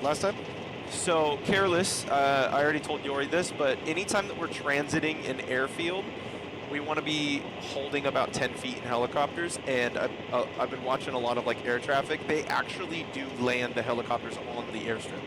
last time. So, Careless, I already told Yori this, but anytime that we're transiting an airfield, we want to be holding about 10 feet in helicopters, and I've been watching a lot of like air traffic. They actually do land the helicopters on the airstrip.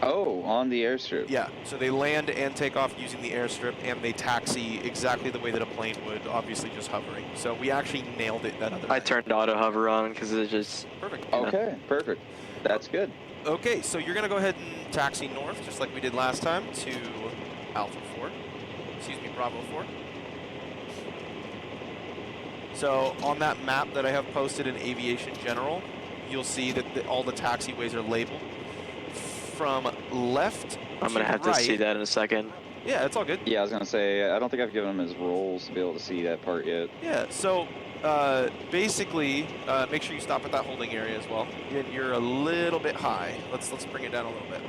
Oh, on the airstrip. Yeah, so they land and take off using the airstrip, and they taxi exactly the way that a plane would, obviously just hovering. So we actually nailed it that other I night. turned auto hover on because it's just Perfect. Okay, perfect. That's good. Okay, so you're going to go ahead and taxi north, just like we did last time, to Alpha 4. Excuse me, Bravo 4. So on that map that I have posted in Aviation General, you'll see that all the taxiways are labeled. From left I'm going to have right, to see that in a second. Yeah, it's all good. Yeah, I was going to say, I don't think I've given him his roles to be able to see that part yet. Yeah, so basically, make sure you stop at that holding area as well. You're a little bit high. Let's bring it down a little bit.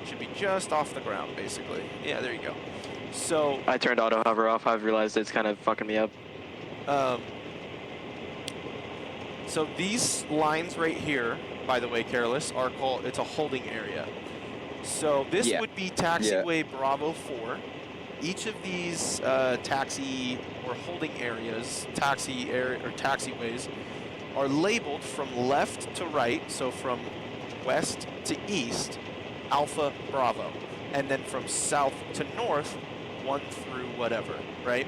Should be just off the ground, basically. Yeah, there you go. So I turned auto hover off. I've realized it's kind of fucking me up. So these lines right here, by the way, Careless, are called, it's a holding area. So this would be taxiway Bravo 4. Each of these taxi or holding areas, taxiways, are labeled from left to right, so from west to east, Alpha Bravo. And then from south to north, 1 through whatever, right?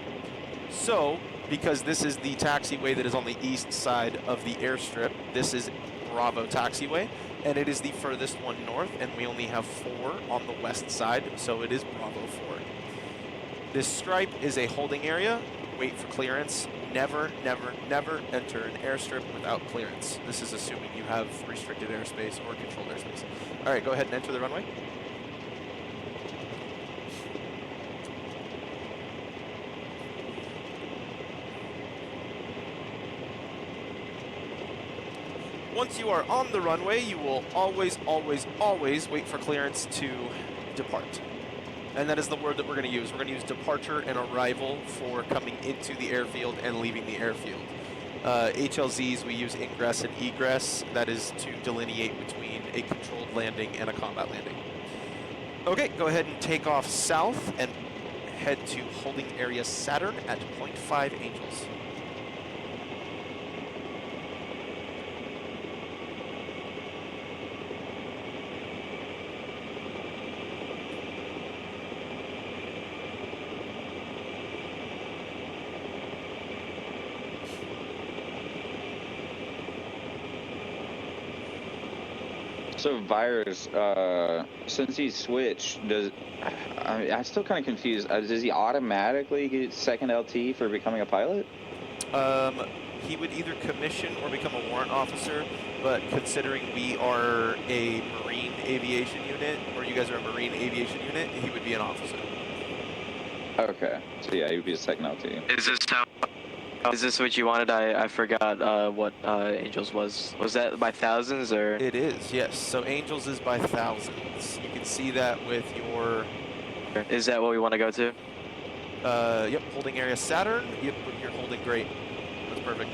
So, because this is the taxiway that is on the east side of the airstrip, this is Bravo taxiway, and it is the furthest one north, and we only have 4 on the west side, so it is Bravo 4. This stripe is a holding area. Wait for clearance. Never, never, never enter an airstrip without clearance. This is assuming you have restricted airspace or controlled airspace. All right, go ahead and enter the runway. Once you are on the runway, you will always, always, always wait for clearance to depart. And that is the word that we're going to use. We're going to use departure and arrival for coming into the airfield and leaving the airfield. HLZs, we use ingress and egress. That is to delineate between a controlled landing and a combat landing. Okay, go ahead and take off south and head to holding area Saturn at 0.5 Angels. So Virus, since he's switched, I'm still kind of confused. Does he automatically get second LT for becoming a pilot? He would either commission or become a warrant officer, but considering we are a Marine Aviation Unit, or you guys are a Marine Aviation Unit, he would be an officer. Okay, so yeah, he would be a second LT. Is this what you wanted? I forgot what Angels was. Was that by thousands or? It is, yes. So Angels is by thousands. You can see that with your... Is that what we want to go to? Yep, holding area Saturn. Yep, you're holding great. That's perfect.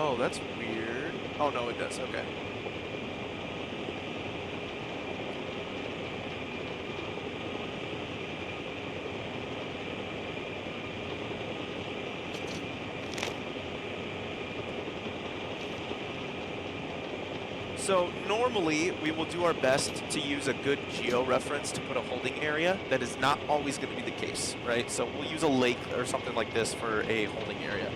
Oh, that's weird. Oh, no, it does. Okay. So normally we will do our best to use a good geo reference to put a holding area. That is not always going to be the case, right? So we'll use a lake or something like this for a holding area.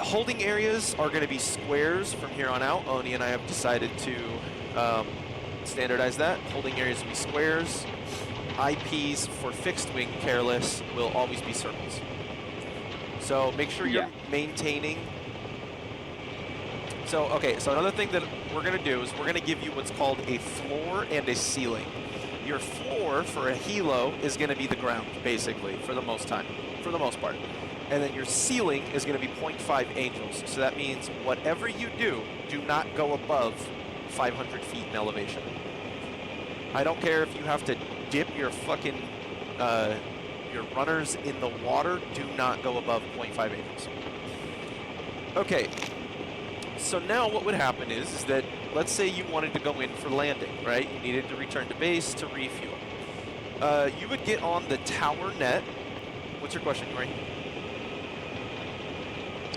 Holding areas are going to be squares from here on out. Oni and I have decided to standardize that. Holding areas will be squares. IPs for fixed wing Careless will always be circles. So make sure you're maintaining So, okay, so another thing that we're going to do is we're going to give you what's called a floor and a ceiling. Your floor for a helo is going to be the ground, basically, for the most part. And then your ceiling is going to be 0.5 angels. So that means whatever you do not go above 500 feet in elevation. I don't care if you have to dip your fucking, your runners in the water, do not go above 0.5 angels. Okay, so now what would happen is that, let's say you wanted to go in for landing, right? You needed to return to base to refuel. You would get on the tower net. What's your question, Yuri?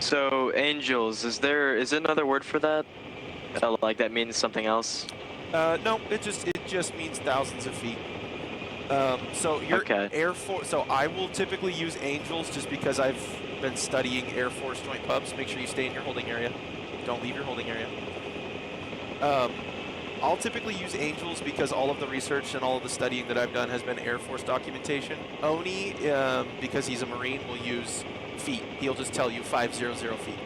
So angels, is there another word for that? Like that means something else? No, it just means thousands of feet. So your Air Force. So I will typically use angels just because I've been studying Air Force joint pubs. Make sure you stay in your holding area. Don't leave your holding area. I'll typically use angels because all of the research and all of the studying that I've done has been Air Force documentation. Oni, because he's a Marine, will use feet. He'll just tell you 500 feet.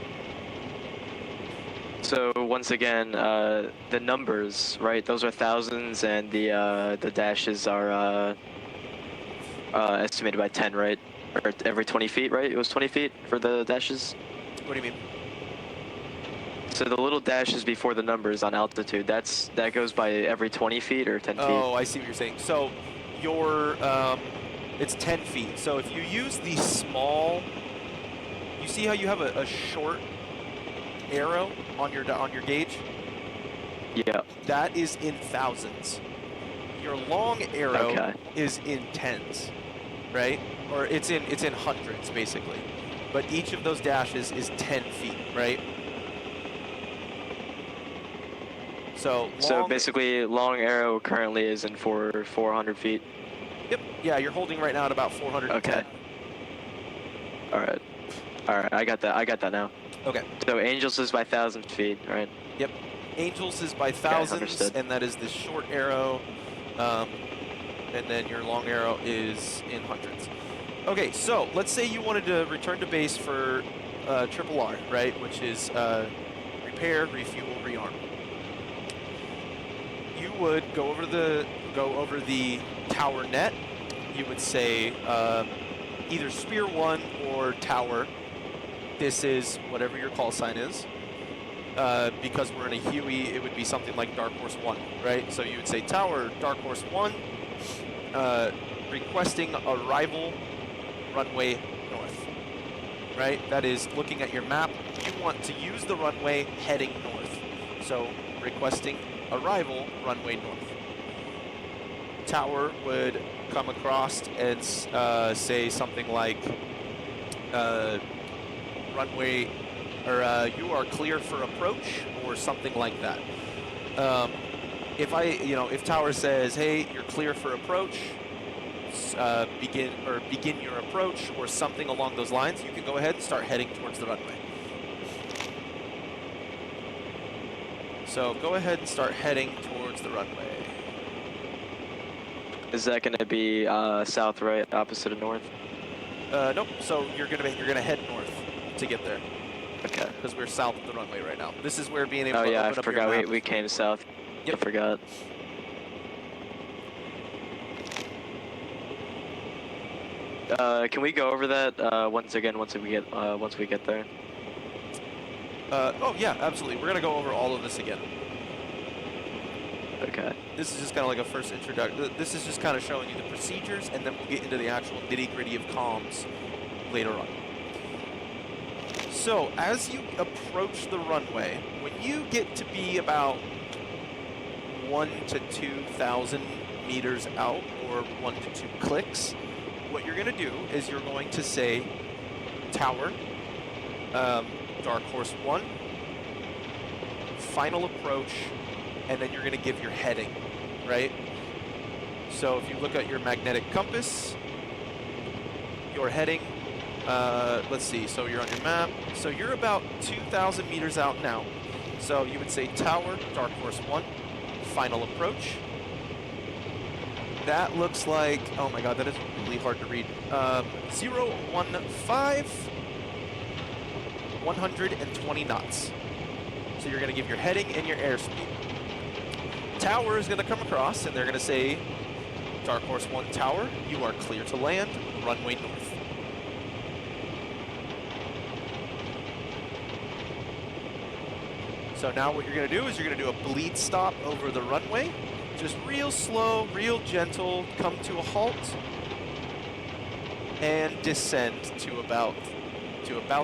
So once again, the numbers, right? Those are thousands, and the dashes are estimated by 10, right? Or every 20 feet, right? It was 20 feet for the dashes. What do you mean? So the little dashes before the numbers on altitude, that goes by every 20 feet or 10 feet? Oh, I see what you're saying. So your it's 10 feet. So if you use the small, you see how you have a short arrow on your gauge? Yeah. That is in thousands. Your long arrow is in tens, right? Or it's in hundreds basically. But each of those dashes is 10 feet, right? So basically, long arrow currently is in 400 feet. Yep. Yeah, you're holding right now at about 410. Okay. All right. I got that now. Okay. So angels is by 1,000 feet, right? Yep. Angels is by thousands, and that is the short arrow, and then your long arrow is in hundreds. Okay, so let's say you wanted to return to base for triple R, right? Which is repair, refuel, rearm. You would go over the tower net. You would say either Spear 1 or Tower. This is whatever your call sign is. Because we're in a Huey, it would be something like Dark Horse 1, right? So you would say Tower, Dark Horse 1, requesting arrival runway north, right? That is looking at your map. You want to use the runway heading north. So requesting arrival runway north. Tower would come across and say something like runway, or you are clear for approach, or something like that. If Tower says, hey, you're clear for approach, begin your approach, or something along those lines, you can go ahead and start heading towards the runway. So go ahead and start heading towards the runway. Is that going to be south, right, opposite of north? Nope. So you're gonna head north to get there. Okay. Because we're south of the runway right now. This is where being able to open up I your forgot map. we came south. Yep. I forgot. Can we go over that once we get there? Oh yeah, absolutely. We're gonna go over all of this again. Okay. This is just kind of like a first introduction. This is just kind of showing you the procedures, and then we'll get into the actual nitty-gritty of comms later on. So, as you approach the runway, when you get to be about 1,000 to 2,000 meters out, or 1 to 2 clicks, what you're going to do is you're going to say Tower, Dark Horse 1, final approach, and then you're going to give your heading, right? So if you look at your magnetic compass, your heading, let's see, so you're on your map. So you're about 2,000 meters out now. So you would say Tower, Dark Horse 1, final approach. That looks like, oh my god, that is really hard to read. 015, 120 knots. So you're going to give your heading and your airspeed. Tower is going to come across, and they're going to say, Dark Horse 1 Tower, you are clear to land, runway north. So now what you're going to do is you're going to do a bleed stop over the runway. Just real slow, real gentle, come to a halt, and descend to about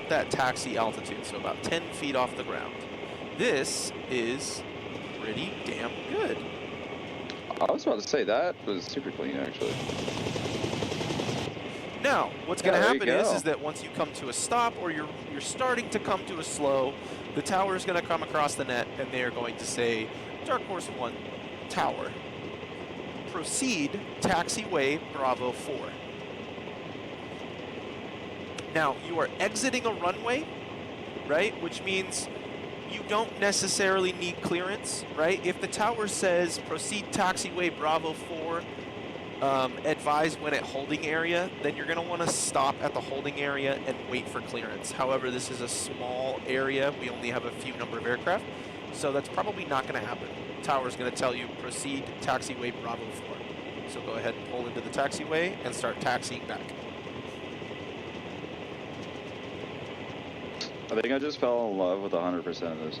that taxi altitude, so about 10 feet off the ground. This is pretty damn good. I was about to say that was super clean, actually. Now, what's going to happen go. is that once you come to a stop, or you're starting to come to a slow, the tower is going to come across the net, and they are going to say, Dark Horse 1 Tower, proceed taxiway Bravo 4. Now, you are exiting a runway, right? Which means you don't necessarily need clearance, right? If the tower says proceed taxiway Bravo 4, advise when at holding area, then you're going to want to stop at the holding area and wait for clearance. However, this is a small area. We only have a few number of aircraft, so that's probably not going to happen. Tower is going to tell you proceed taxiway Bravo 4. So go ahead and pull into the taxiway and start taxiing back. I think I just fell in love with 100% of this.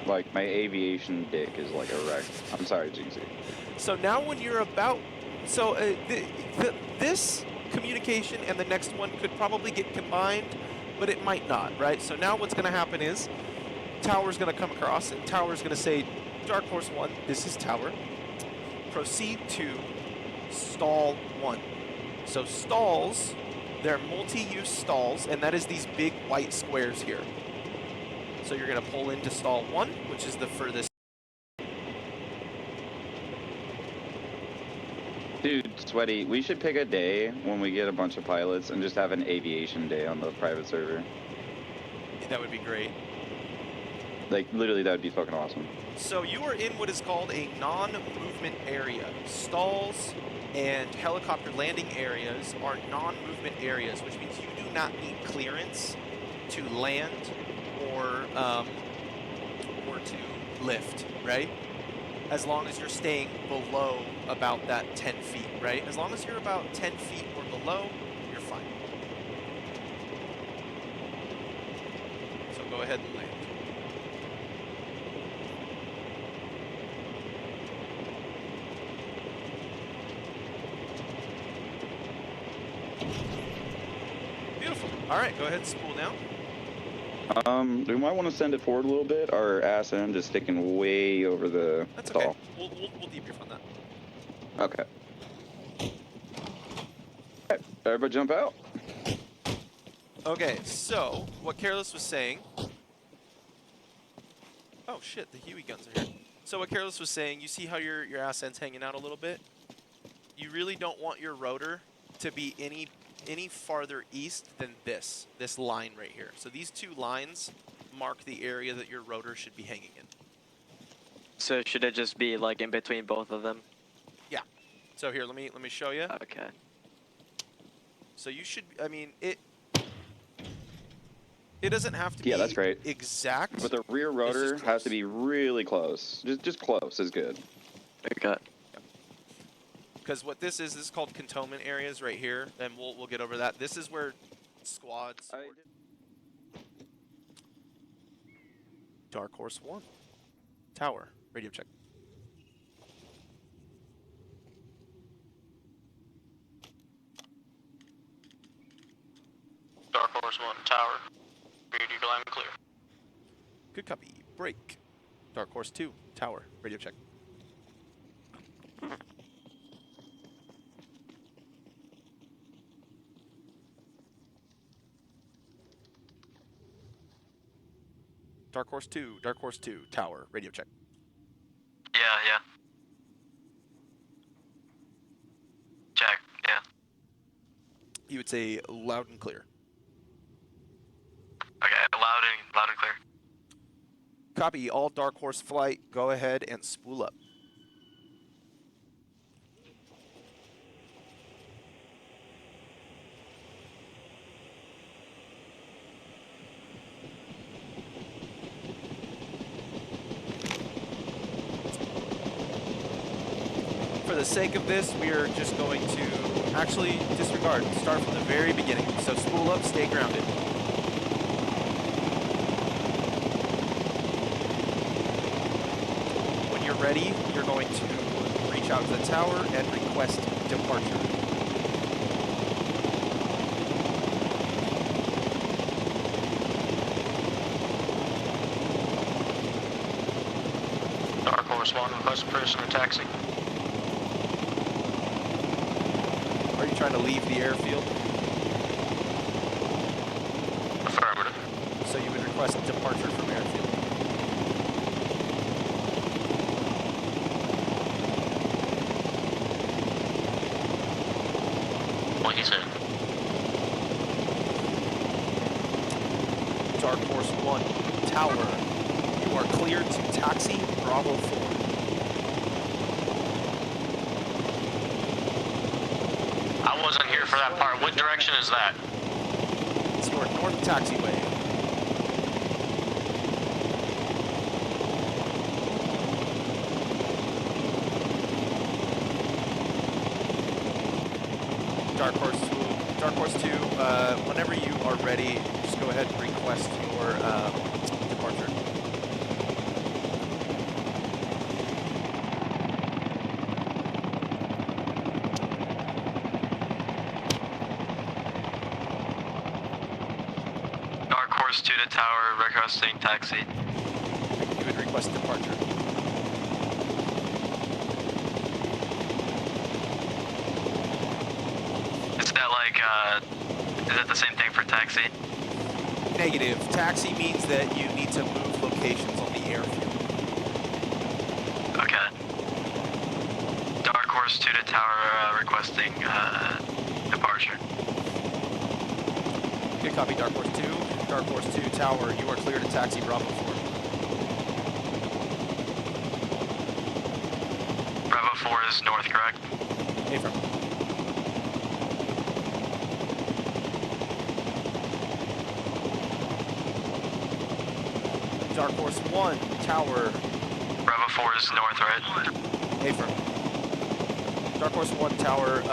Like, my aviation dick is like erect. I'm sorry, Jinxie. So now when you're about... So this communication and the next one could probably get combined, but it might not, right? So now what's going to happen is Tower's going to come across, and Tower's going to say, Dark Horse 1, this is Tower. Proceed to stall 1. So stalls, they're multi-use stalls, and that is these big white squares here. So you're going to pull into stall 1, which is the furthest. Dude, Sweaty, we should pick a day when we get a bunch of pilots and just have an aviation day on the private server. That would be great. Like, literally, that would be fucking awesome. So you are in what is called a non-movement area. Stalls and helicopter landing areas are non-movement areas, which means you do not need clearance to land or to lift, right? As long as you're staying below about that 10 feet, right? As long as you're about 10 feet or below, you're fine. So go ahead and land. Beautiful. All right, go ahead and spool now. We might want to send it forward a little bit. Our ass end is sticking way over the That's stall. okay. We'll debrief on that. Okay. Alright, everybody jump out. Okay, so what Careless was saying. Oh shit, the Huey guns are here. So what Careless was saying, you see how your ass end's hanging out a little bit? You really don't want your rotor to be any farther east than this line right here. So these two lines mark the area that your rotor should be hanging in. So should it just be like in between both of them? Yeah. So here, let me show you. Okay. So you should, I mean, it doesn't have to be that's great. exact. But the rear rotor has to be really close. Just close is good. Okay. Because what this is called cantonment areas right here, and we'll get over that. This is where squads. Dark Horse 1. Tower. Radio check. Dark Horse 1 Tower. Radio climb clear. Good copy. Break. Dark Horse 2. Tower. Radio check. Dark Horse 2, Tower, radio check. Yeah. Check, yeah. You would say loud and clear. Okay, loud and clear. Copy, all Dark Horse flight, go ahead and spool up. the sake of this, we are just going to actually disregard. Start from the very beginning. So spool up, stay grounded. When you're ready, you're going to reach out to the tower and request departure. Dark Horse 1, request prisoner taxi. Are you trying to leave the airfield? Affirmative. So you would request departure from airfield. What he said. Dark Horse 1, tower. You are cleared to taxi Bravo 4. I wasn't here for that part. What direction is that? It's your north taxiway. Dark Horse 2, whenever you are ready, just go ahead and request your departure. Dark Horse 2 to tower, requesting taxi. You would request departure. Is that like, is that the same thing for taxi? Negative. Taxi means that you need to move locations on the airfield. Okay. Dark Horse 2 to tower, requesting, departure. Good copy, Dark Horse 2. Dark Horse 2, tower, you are clear to taxi Bravo 4. Bravo 4 is north, correct? Affirm. Dark Horse 1, tower. Bravo 4 is north, right? Affirm. Dark Horse 1, tower,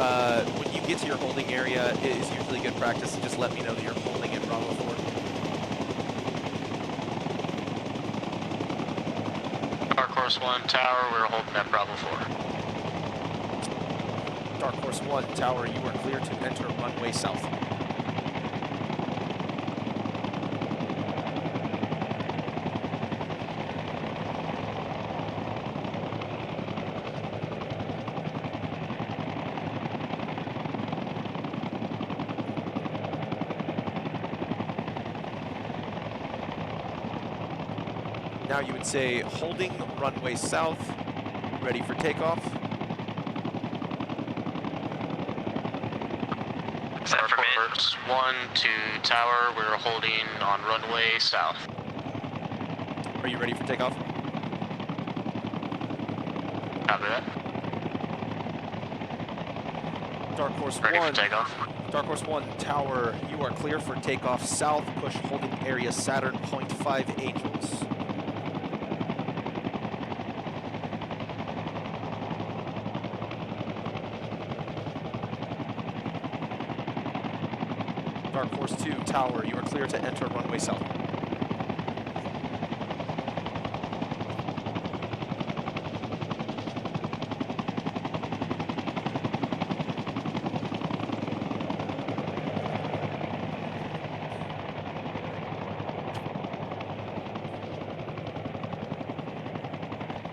when you get to your holding area, it is usually good practice to just let me know that you're holding at Bravo 4. Dark Horse 1 tower, we're holding at Bravo 4. Dark Horse 1, tower, you are clear to enter runway south. Now you would say holding runway south, ready for takeoff. Dark Horse 1 to tower, we're holding on runway south. Are you ready for takeoff? Copy that. Dark Horse Ready 1. for takeoff. Dark Horse 1, tower, you are clear for takeoff south, push holding area Saturn, 0.5 Angels. Dark Horse 2, tower, you are clear to enter runway south.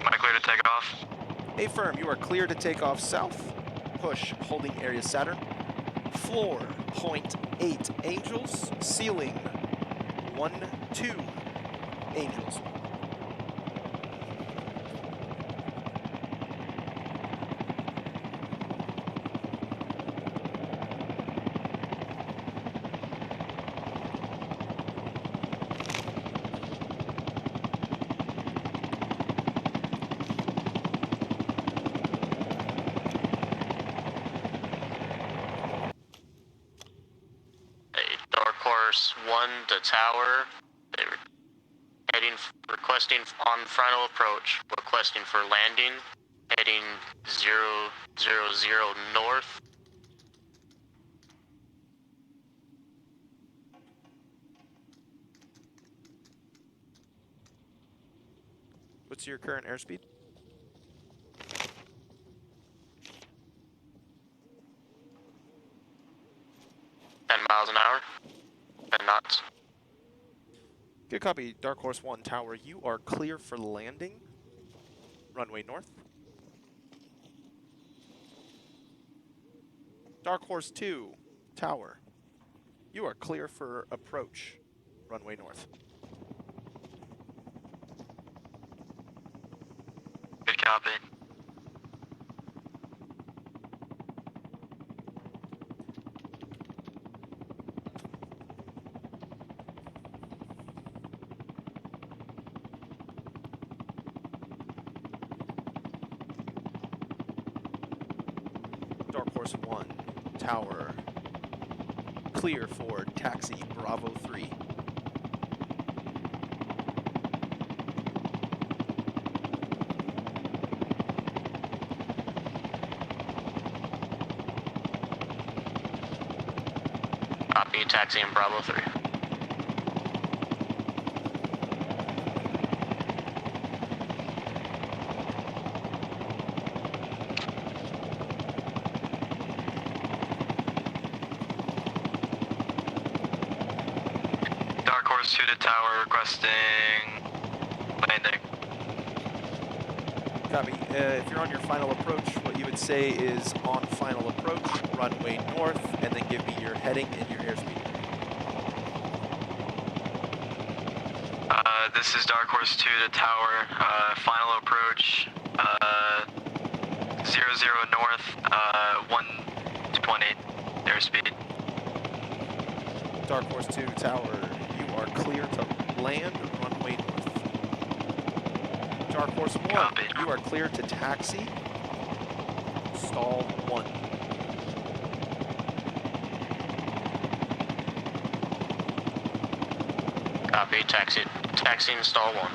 Am I clear to take off? Affirm, you are clear to take off south, push holding area Saturn, floor, 0.8 Angels, ceiling, 1-2 Angels. Dark Horse 1 to tower. They're requesting on final approach, requesting for landing, heading 000 north. What's your current airspeed? 10 miles an hour. 10 knots. Good copy, Dark Horse 1 Tower. You are clear for landing. Runway north. Dark Horse 2 Tower. You are clear for approach. Runway north. Good copy. Dark Horse 1 Tower. Clear for taxi Bravo 3. Copy, taxi in Bravo 3. Dark Horse 2 to tower requesting landing. Copy. If you're on your final approach, what you would say is on final approach, runway north, and then give me your heading and your airspeed. This is Dark Horse 2 to tower, final approach, 00 north, 120 airspeed. Dark Horse 2 Tower, you are clear to land, runway north. Dark Horse 1, Copy. you are clear to taxi, stall 1. Copy, taxi in stall 1.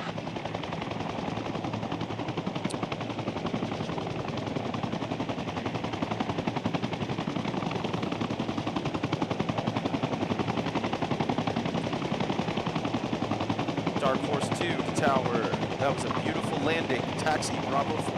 Dark Horse 2 to tower, that was a beautiful landing, taxi Bravo 4.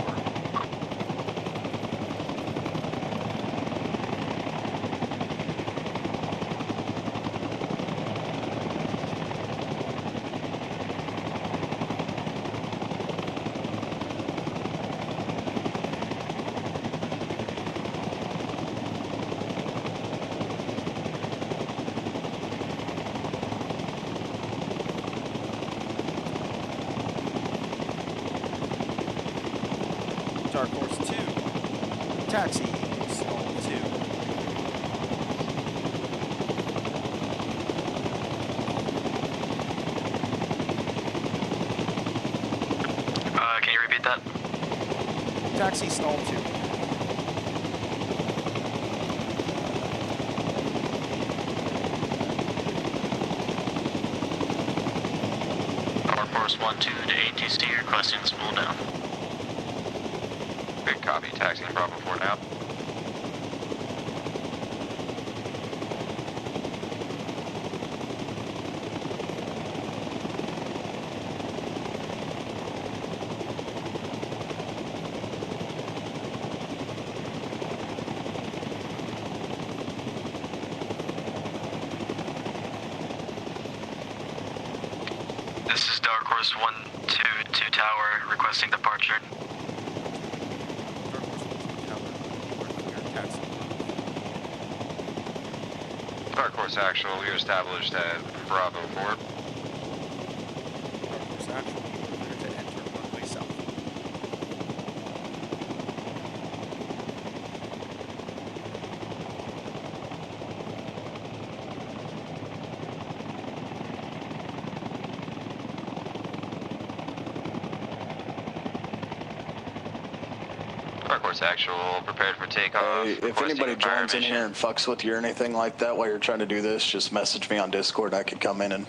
Dark Horse 2, taxi, stall 2. Can you repeat that? Taxi, stall 2. Dark Horse 1-2 to ATC requesting spool down. Good copy, taxi in Bravo 4 now. This is Dark Horse 1-2 to tower requesting departure. Dark Horse actual, we established at Bravo 4. Dark Horse actual, clear to enter runway south. Dark Horse actual, prepared for takeoff. Hey, if requesting anybody fire joins in mission. here and fucks with you or anything like that while you're trying to do this, just message me on Discord. I could come in and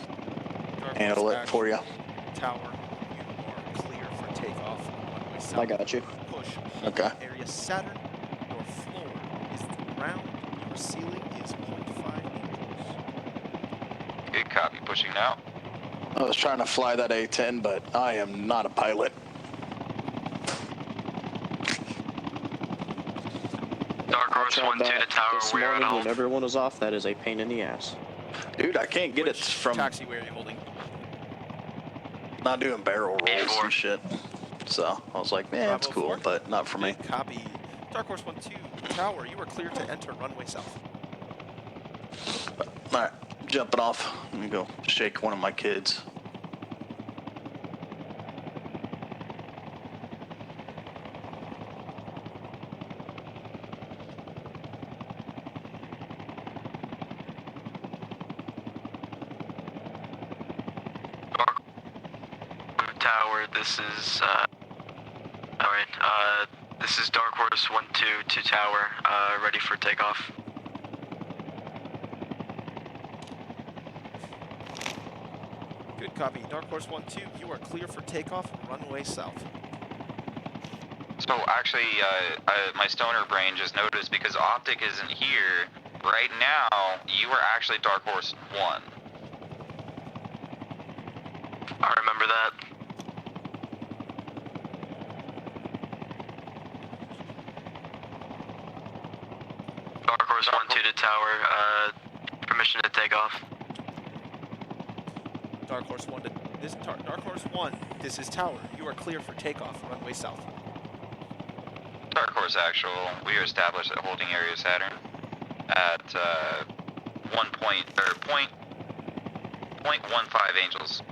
Dark handle Horse it for you. Tower, you are clear for takeoff. Runway south. I got you. Push. push Okay. area Saturn. Your floor is the ground. Your ceiling is 0.5 meters. Good copy. Pushing now. I was trying to fly that A-10, but I am not a pilot. Dark Horse 1-2 to tower. This We're at morning all. when everyone was off, that is a pain in the ass. Dude, I can't get it Which from taxiway are you holding? not doing barrel rolls A4. and shit. So I was like, man, it's Bravo cool, 4? but not for me. Good copy. Dark Horse 1-2 tower. You are clear to enter runway south. All right, jumping off. Let me go shake one of my kids. Dark Tower, this is, alright, this is Dark Horse 1-2 to tower, ready for takeoff. Good copy. Dark Horse 1-2, you are clear for takeoff, runway south. So actually, my stoner brain just noticed because Optic isn't here, right now, you are actually Dark Horse 1. I remember that. Dark Horse 1-2 to tower, permission to take off. Dark Horse 1 to this Dark Horse 1. This is tower. You are clear for takeoff, runway south. Dark Horse actual, we are established at holding area Saturn at 0.15 Angels.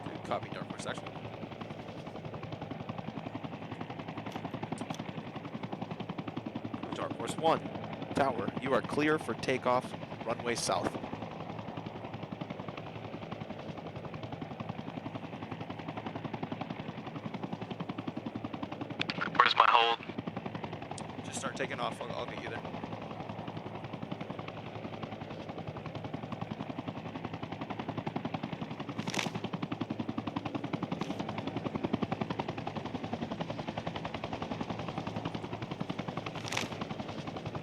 Good copy. Dark Horse actual. Dark Horse 1 tower. You are clear for takeoff, runway south. Where's my hold? Just start taking off. I'll get you there.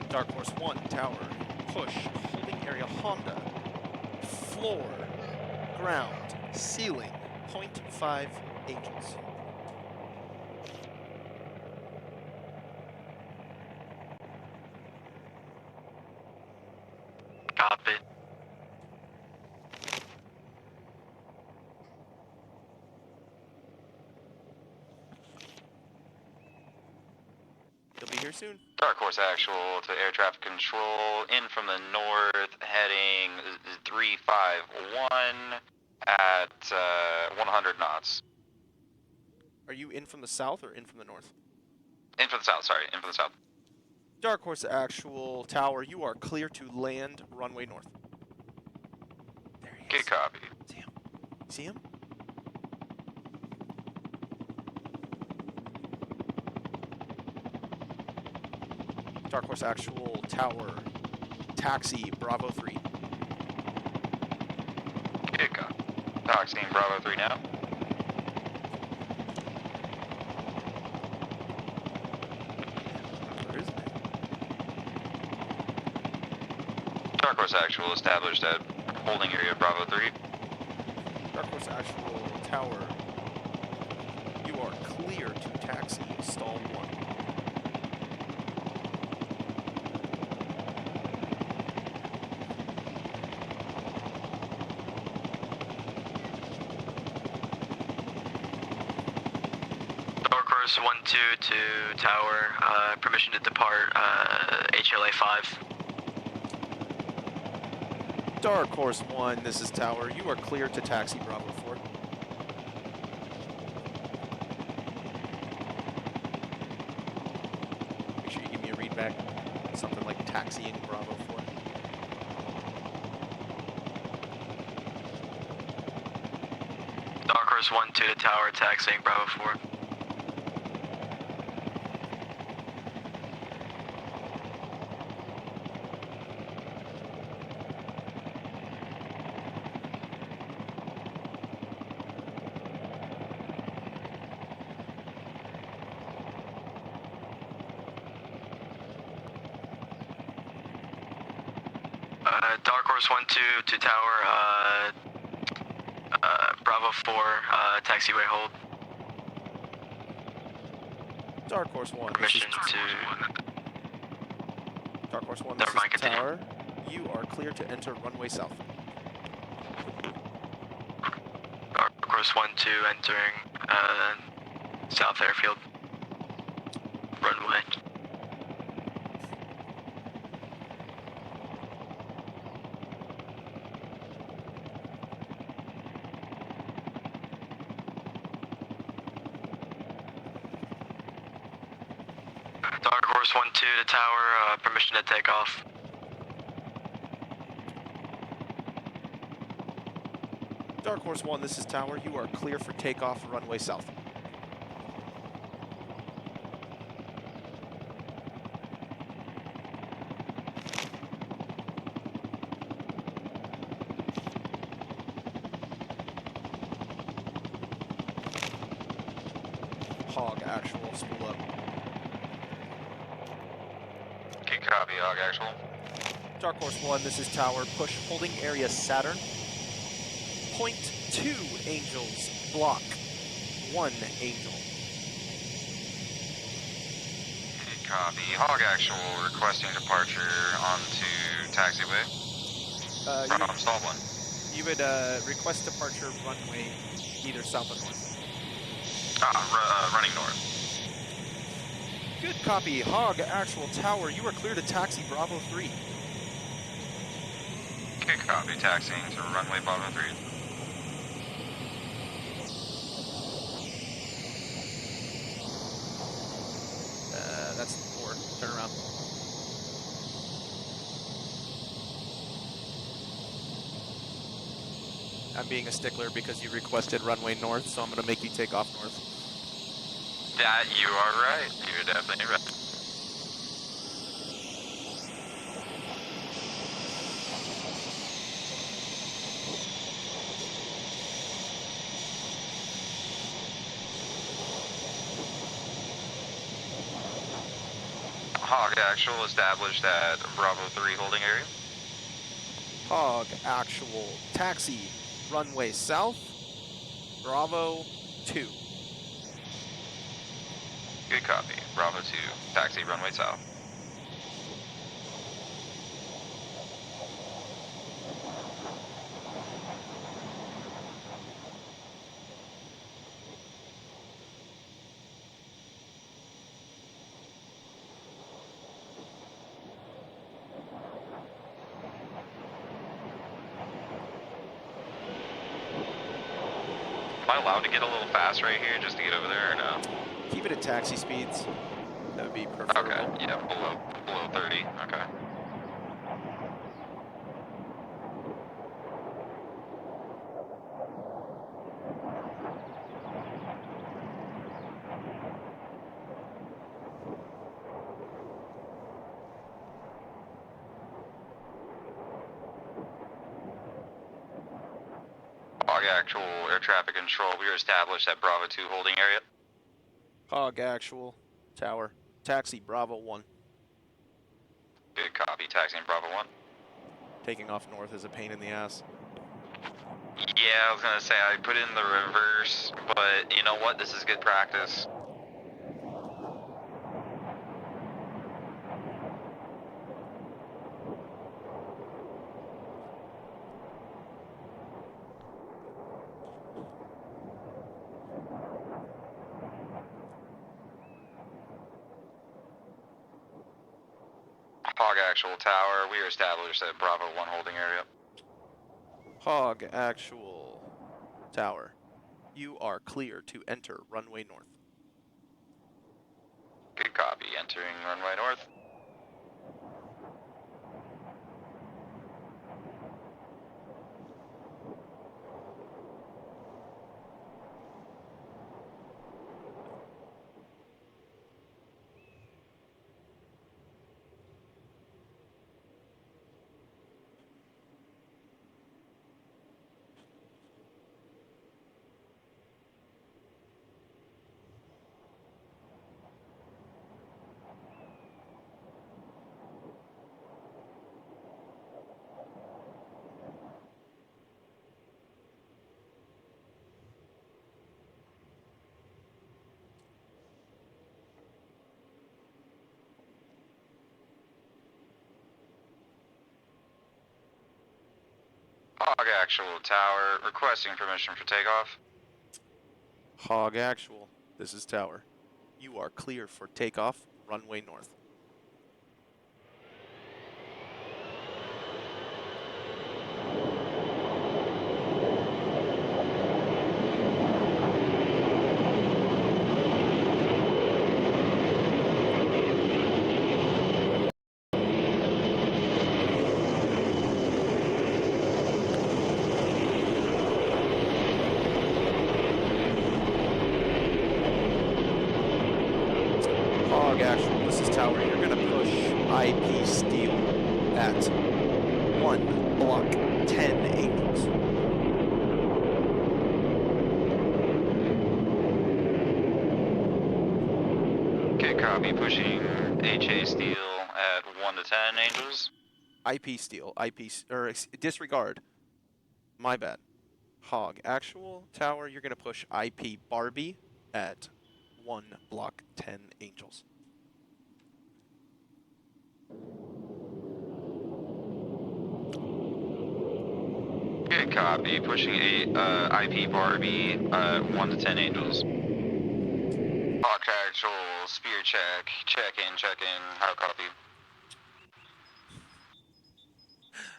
Dark Horse 1 tower. Push. Holding area Honda. Floor. Ground. Ceiling. 0.5 angels. Copy. You'll be here soon. Dark Horse actual to air traffic control, in from the north, heading 351 at 100 knots. Are you in from the south or in from the north? In from the south, sorry, in from the south. Dark Horse actual tower, you are clear to land runway north. There he is. Good copy. See him? See him? Dark Horse actual tower, taxi Bravo 3. Good copy. Taxiing Bravo 3 now. Where is it? Dark Horse actual established at holding area Bravo 3. Dark Horse actual tower, you are clear to taxi stall 1. Dark Horse 1-2 to tower, permission to depart, HLA 5. Dark Horse 1, this is tower, you are clear to taxi Bravo 4. Make sure you give me a read back. Something like taxiing Bravo 4. Dark Horse 1-2 to tower, taxiing Bravo 4. Dark Horse 1-2 to tower, Bravo 4, taxiway hold. Dark Horse 1. Permission to... Dark Horse 1, this Never mind, is continue. tower. You are clear to enter runway south. Dark Horse 1-2 entering, South Airfield. Runway. Dark Horse 1-2 to tower, permission to take off. Dark Horse 1, this is tower. You are clear for takeoff, runway south. Hog actual, spool up. Okay, copy, Hog Actual. Dark Horse 1, this is tower. Push holding area Saturn. Point 2 Angels, block 1 Angel. Okay, copy. Hog Actual requesting departure onto taxiway. From stall 1. You would request departure runway either south or north. Running north. Good copy. Hog actual tower. You are clear to taxi Bravo 3. Okay, copy. Taxiing to runway Bravo 3. That's 4. Turn around. I'm being a stickler because you requested runway north, so I'm going to make you take off north. That you are right. You're definitely right. Hog Actual established at Bravo 3 holding area. Hog actual taxi runway south, Bravo 2. Good copy. Bravo 2, taxi runway south. Am I allowed to get a little fast right here just to get over there or no? Keep it at taxi speeds. That would be preferable. Okay, yeah, below 30, okay. Hog Actual air traffic control, we are established at Bravo 2 holding area. Hog actual tower. Taxi Bravo 1. Good copy, taxiing Bravo 1. Taking off north is a pain in the ass. Yeah, I was gonna say I put in the reverse, but you know what? This is good practice. Hog Actual Tower, we are established at Bravo 1 holding area. Hog actual tower. You are clear to enter runway north. Good copy, entering runway north. Hog Actual Tower, requesting permission for takeoff. Hog Actual, this is Tower. You are clear for takeoff, runway north. Hog Actual, this is Tower. You're going to push IP steel at 1 block 10 Angels. Okay, copy. Pushing HA steel at 1 to 10 Angels. IP steel, disregard. My bad. Hog Actual, Tower, you're going to push IP Barbie at 1 block 10 Angels. Good copy. Pushing IP Barbie 1 to 10 Angels. Hawk Actual, spear check. Check in. How copy?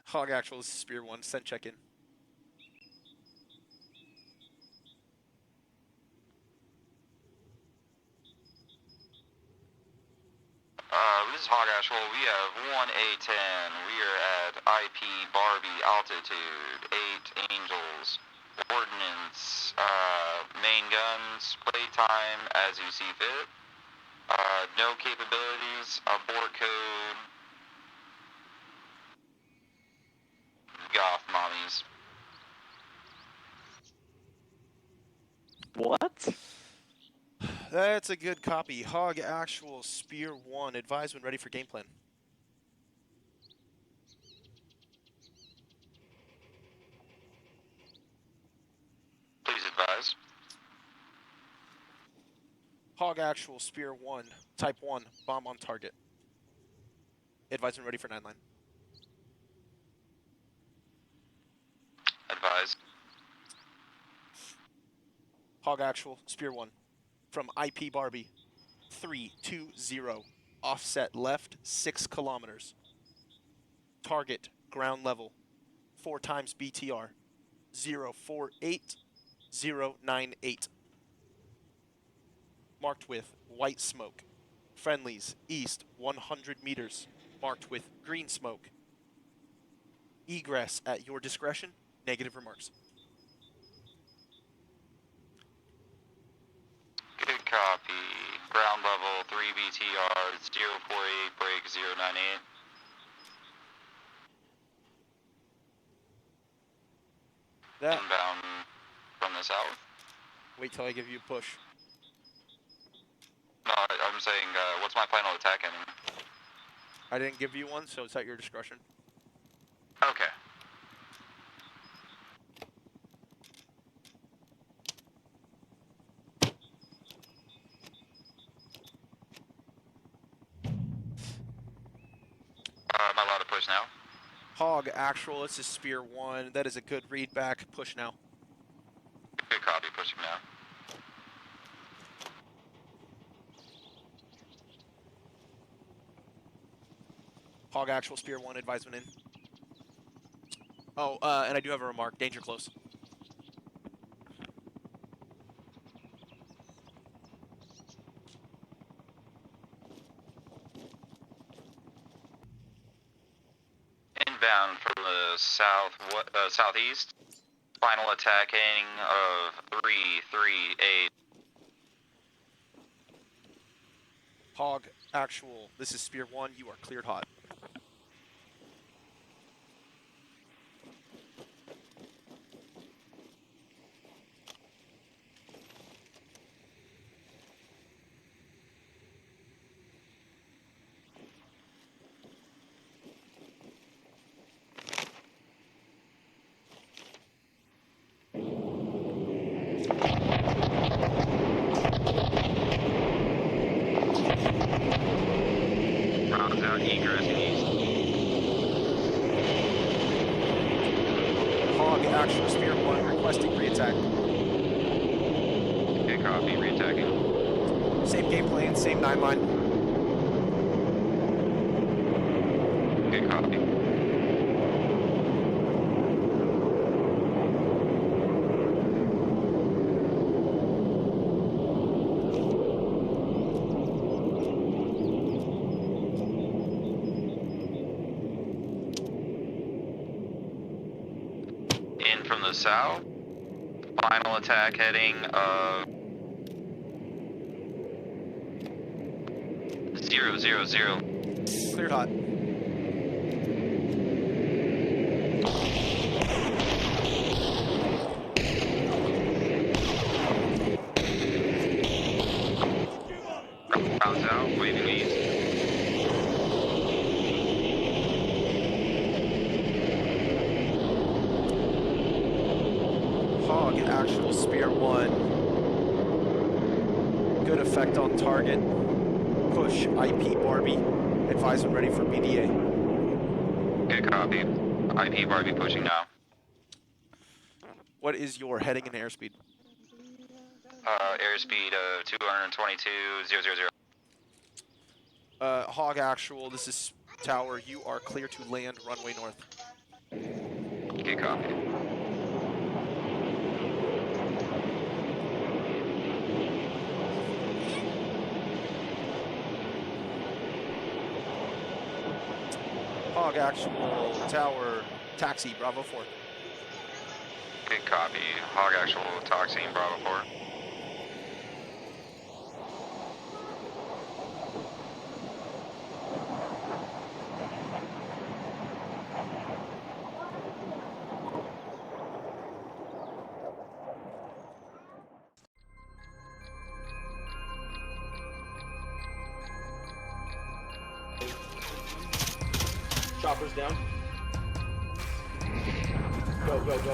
Hog Actual, this is Spear 1, send check in. This is Hog Actual. We have 1A10. We are at IP Barbie altitude 8 Angels. Ordnance, main guns, playtime as you see fit. No capabilities, abort code. Goth mommies. What? That's a good copy. Hog Actual, Spear 1, advise when ready for game plan. Please advise. Hog Actual, Spear 1, Type 1, bomb on target. Advise when ready for 9 line. Advise. Hog Actual, Spear 1, from IP Barbie, 320, offset left 6 kilometers. Target ground level, 4 times BTR, 048098. Marked with white smoke. Friendlies east 100 meters, marked with green smoke. Egress at your discretion, negative remarks. Good copy. Ground level 3 BTR 048 break 098. That, Inbound from the south. wait till I give you a push. No, I'm saying, what's my final attack ending? I didn't give you one, so it's at your discretion. Okay. Am I allowed to push now? Hog Actual, this is Spear 1. That is a good read back. Push now. Good copy, pushing now. Hog Actual, Spear 1, advisement in. Oh, and I do have a remark. Danger close. Inbound from the southeast. Final attacking of 338. Hog Actual, this is Spear 1. You are cleared hot. Rounds out egress. actual Spear 1 requesting reattack. Okay, copy, reattacking. Same game plan, same 9 line. Okay, copy. In from the south. Final attack heading 000. Cleared hot. Bounce out, waving east. Hog, actual Spear 1. Good effect on target. Push IP Barbie. Advise when ready for BDA. Okay, copy. IP Barbie pushing now. What is your heading and airspeed? Airspeed 222,000. Hog actual, this is Tower. You are clear to land runway north. Okay, copy. Hog actual, Tower, taxi, Bravo 4. Good copy. Hog actual, taxiing Bravo 4. Choppers down. Go, go, go.